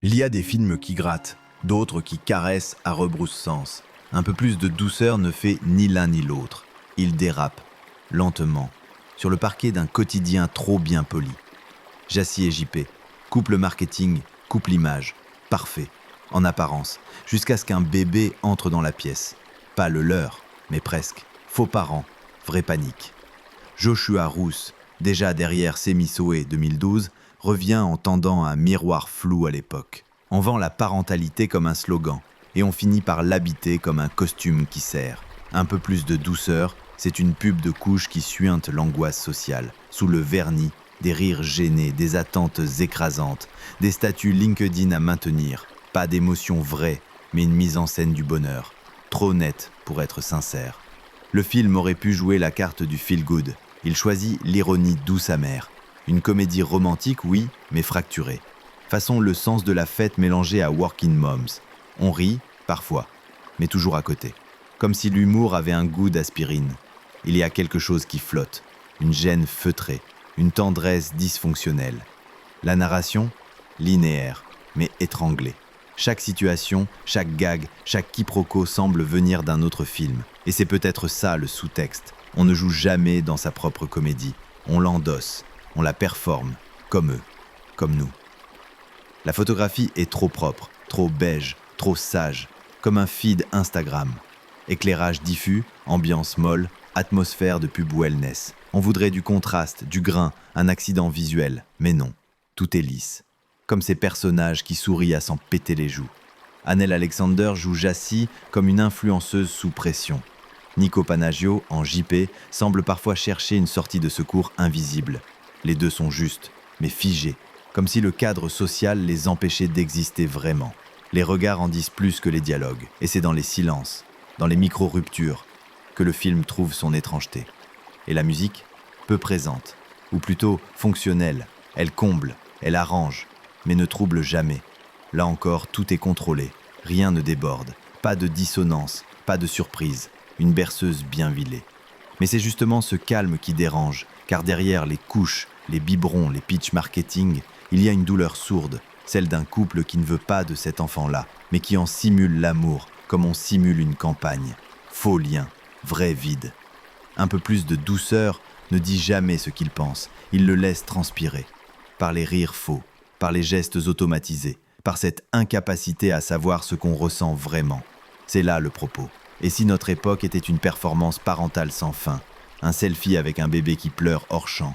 Il y a des films qui grattent, d'autres qui caressent à rebrousse-sens. Un peu plus de douceur ne fait ni l'un ni l'autre. Ils dérapent, lentement, sur le parquet d'un quotidien trop bien poli. Jassy et JP, couple marketing, couple image, parfait, en apparence, jusqu'à ce qu'un bébé entre dans la pièce. Pas le leur, mais presque. Faux parents, vraie panique. Joshua Rousse, déjà derrière Semisoé 2012, revient en tendant un miroir flou à l'époque. On vend la parentalité comme un slogan, et on finit par l'habiter comme un costume qui sert. Un peu plus de douceur, c'est une pub de couche qui suinte l'angoisse sociale, sous le vernis, des rires gênés, des attentes écrasantes, des statuts LinkedIn à maintenir, pas d'émotion vraie, mais une mise en scène du bonheur, trop nette pour être sincère. Le film aurait pu jouer la carte du feel-good. Il choisit l'ironie douce amère. Une comédie romantique, oui, mais fracturée. Façon Le Sens de la fête mélangé à Working Moms. On rit, parfois, mais toujours à côté. Comme si l'humour avait un goût d'aspirine. Il y a quelque chose qui flotte, une gêne feutrée, une tendresse dysfonctionnelle. La narration, linéaire, mais étranglée. Chaque situation, chaque gag, chaque quiproquo semble venir d'un autre film. Et c'est peut-être ça le sous-texte. On ne joue jamais dans sa propre comédie. On l'endosse, on la performe, comme eux, comme nous. La photographie est trop propre, trop beige, trop sage, comme un feed Instagram. Éclairage diffus, ambiance molle, atmosphère de pub wellness. On voudrait du contraste, du grain, un accident visuel, mais non, tout est lisse. Comme ces personnages qui sourient à s'en péter les joues. Annelle Alexander joue Jassy comme une influenceuse sous pression. Nico Panaggio, en JP, semble parfois chercher une sortie de secours invisible. Les deux sont justes, mais figés, comme si le cadre social les empêchait d'exister vraiment. Les regards en disent plus que les dialogues, et c'est dans les silences, dans les micro-ruptures, que le film trouve son étrangeté. Et la musique, peu présente, ou plutôt fonctionnelle, elle comble, elle arrange, mais ne trouble jamais. Là encore, tout est contrôlé, rien ne déborde, pas de dissonance, pas de surprise, une berceuse bien huilée. Mais c'est justement ce calme qui dérange, car derrière les couches, les biberons, les pitch marketing, il y a une douleur sourde, celle d'un couple qui ne veut pas de cet enfant-là, mais qui en simule l'amour, comme on simule une campagne. Faux lien, vrai vide. Un peu plus de douceur ne dit jamais ce qu'il pense, il le laisse transpirer. Par les rires faux, par les gestes automatisés, par cette incapacité à savoir ce qu'on ressent vraiment. C'est là le propos. Et si notre époque était une performance parentale sans fin, un selfie avec un bébé qui pleure hors champ,